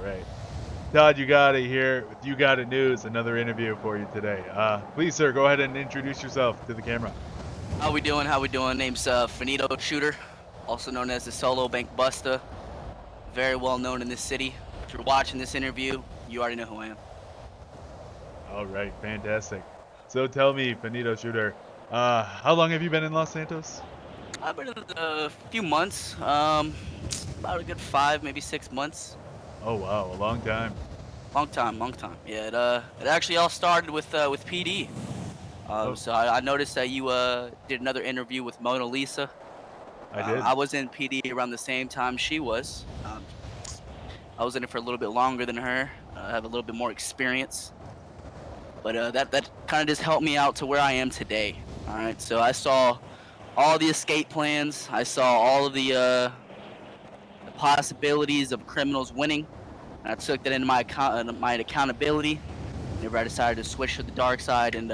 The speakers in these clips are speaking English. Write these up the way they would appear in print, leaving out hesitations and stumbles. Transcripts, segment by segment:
right. Todd Yugoddit here with Yugoddit News, another interview for you today. Please, sir, go ahead and introduce yourself to the camera. How we doing? How we doing? Name's Faneto Shooter, also known as the Solo Bank Buster. Very well known in this city. If you're watching this interview, you already know who I am. All right, fantastic. So tell me, Faneto Shooter, how long have you been in Los Santos? I've been in a few months, about a good 5, maybe 6 months. Oh wow, a long time. Long time, long time. Yeah, it actually all started with PD. Oh, So I noticed that you did another interview with Mona Lisa. I did. I was in PD around the same time she was. I was in it for a little bit longer than her. I have a little bit more experience. But that kind of just helped me out to where I am today. All right, so I saw all the escape plans. I saw all of the possibilities of criminals winning. And I took that into my accountability. Whenever I decided to switch to the dark side and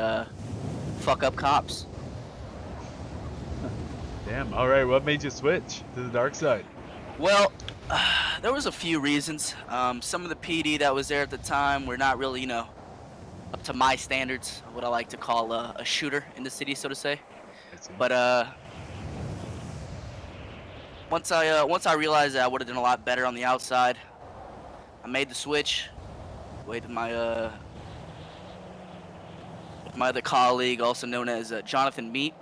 fuck up cops. Damn. All right, what made you switch to the dark side? Well, there was a few reasons. Some of the PD that was there at the time were not really, up to my standards, what I like to call a shooter in the city, so to say. I see. But once I realized that I would have done a lot better on the outside, I made the switch with my other colleague, also known as Jonathan Meat.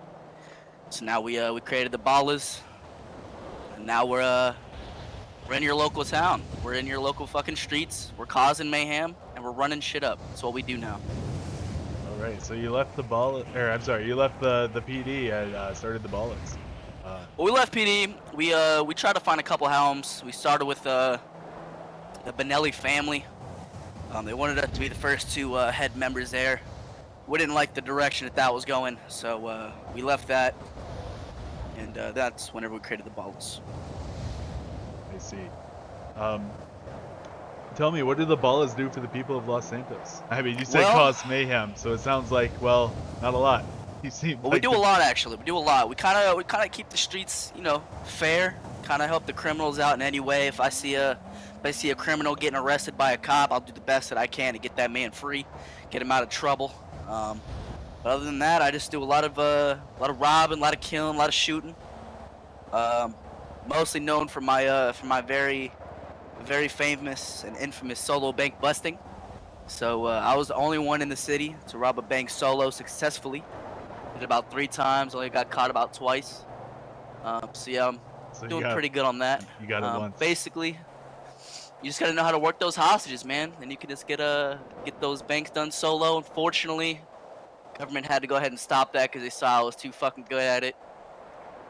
So now we created the Ballas, and now we're in your local town. We're in your local fucking streets. We're causing mayhem, and we're running shit up. That's what we do now. All right, so you left the ball, or I'm sorry, you left the PD and started the Ballas. Well, we left PD. We tried to find a couple helms. We started with the Benelli family. They wanted us to be the first two head members there. We didn't like the direction that was going, so we left that, and that's whenever we created the Ballas. I see. Tell me, what do the Ballas do for the people of Los Santos? I mean, you said cause mayhem, so it sounds like, well, not a lot. You seem well, like we do a lot actually. We do a lot. We kind of keep the streets, fair. Kind of help the criminals out in any way. If I see a criminal getting arrested by a cop, I'll do the best that I can to get that man free, get him out of trouble. But other than that, I just do a lot of robbing, a lot of killing, a lot of shooting. Mostly known for my very, very famous and infamous solo bank busting. So I was the only one in the city to rob a bank solo successfully. Did it about 3 times. Only got caught about twice. So yeah, I'm doing pretty good on that. You got it once. Basically, you just gotta know how to work those hostages, man. And you can just get those banks done solo. Unfortunately, government had to go ahead and stop that because they saw I was too fucking good at it.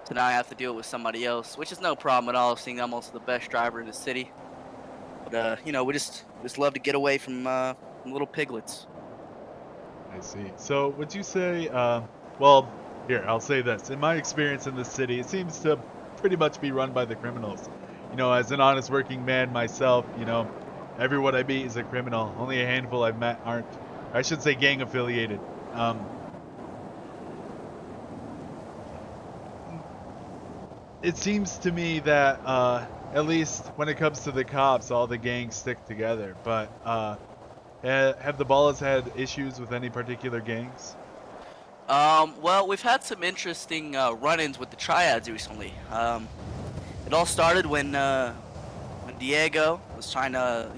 So now I have to deal with somebody else, which is no problem at all, seeing I'm also the best driver in the city. But we just love to get away from little piglets. I see. So would you say, well, here, I'll say this. In my experience in the city, it seems to pretty much be run by the criminals. As an honest working man myself, everyone I meet is a criminal. Only a handful I've met aren't, I should say, gang affiliated. It seems to me that, at least when it comes to the cops, all the gangs stick together. But have the Ballas had issues with any particular gangs? Well, we've had some interesting run-ins with the triads recently. It all started when Diego was trying to,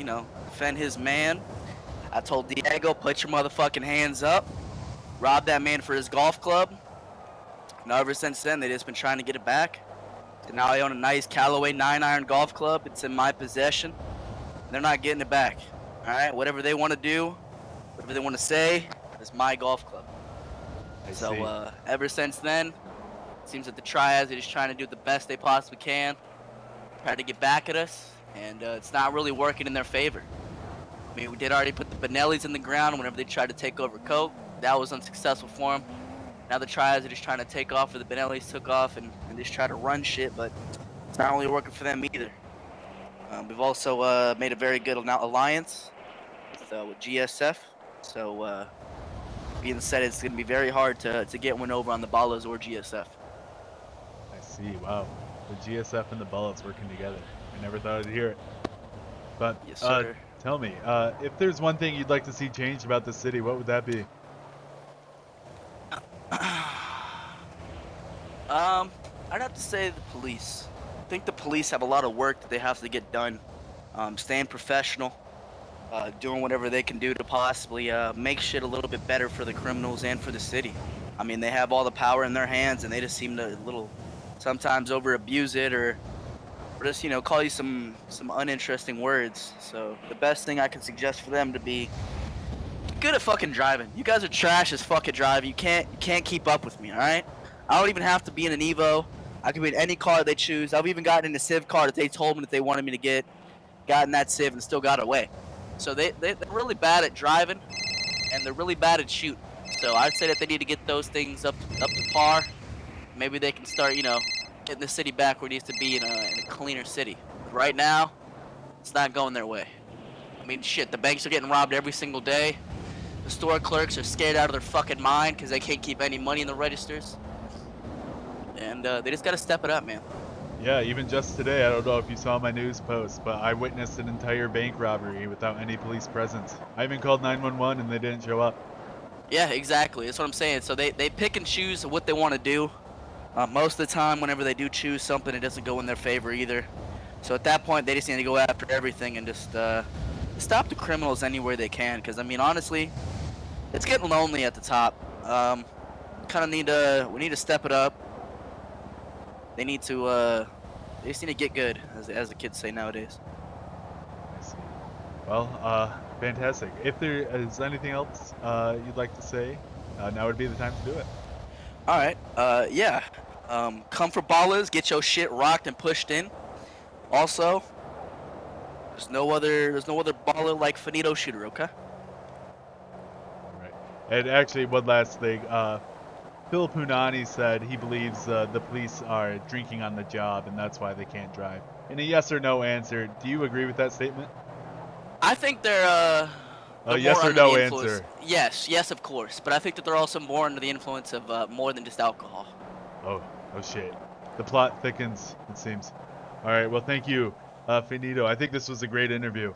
defend his man. I told Diego, put your motherfucking hands up. Robbed that man for his golf club. And ever since then, they've just been trying to get it back. And now I own a nice Callaway 9-iron golf club. It's in my possession. They're not getting it back. All right, whatever they want to do, whatever they want to say, it's my golf club. So ever since then, it seems that the triads are just trying to do the best they possibly can, try to get back at us, and it's not really working in their favor. I mean, we did already put the Benellis in the ground whenever they tried to take over Coke. That was unsuccessful for them. Now the triads are just trying to take off, or the Benellis took off and just try to run shit, but it's not really working for them either. We've also made a very good alliance with GSF, so being said, it's going to be very hard to get one over on the Ballas or GSF. I see. Wow. The GSF and the Ballas working together. I never thought I'd hear it. But Yes, sir. tell me, if there's one thing you'd like to see changed about the city, what would that be? I'd have to say the police. I think the police have a lot of work that they have to get done. Staying professional, doing whatever they can do to possibly make shit a little bit better for the criminals and for the city. I mean, they have all the power in their hands, and they just seem to sometimes over abuse it, or just call you some uninteresting words. So the best thing I can suggest for them to be good at fucking driving. You guys are trash as fuck at driving. You can't keep up with me, all right? I don't even have to be in an Evo. I can be in any car they choose. I've even gotten in a Civ car that they told me that they wanted me to get. Gotten that Civ and still got away. So they're really bad at driving, and they're really bad at shooting. So I'd say that they need to get those things up to par. Maybe they can start, getting the city back where it needs to be in a cleaner city. But right now, it's not going their way. I mean, shit, the banks are getting robbed every single day. The store clerks are scared out of their fucking mind because they can't keep any money in the registers. And they just gotta step it up, man. Yeah, even just today, I don't know if you saw my news post, but I witnessed an entire bank robbery without any police presence. I even called 911 and they didn't show up. Yeah, exactly. That's what I'm saying. So they pick and choose what they want to do. Most of the time, whenever they do choose something, it doesn't go in their favor either. So at that point, they just need to go after everything and just stop the criminals anywhere they can. Because I mean, honestly, it's getting lonely at the top. We need to step it up. They need to they just need to get good, as the kids say nowadays. I see. Well, fantastic. If there is anything else you'd like to say, now would be the time to do it. All right. Yeah. Come for ballers, get your shit rocked and pushed in. Also, there's no other baller like Faneto shooter, okay? All right. And actually, one last thing. Phil Punani said he believes the police are drinking on the job, and that's why they can't drive. In a yes or no answer, do you agree with that statement? I think they're A yes more or under no the influence. answer. Yes, of course. But I think that they're also more under the influence of more than just alcohol. Oh shit. The plot thickens, it seems. All right, well, thank you, Finito. I think this was a great interview.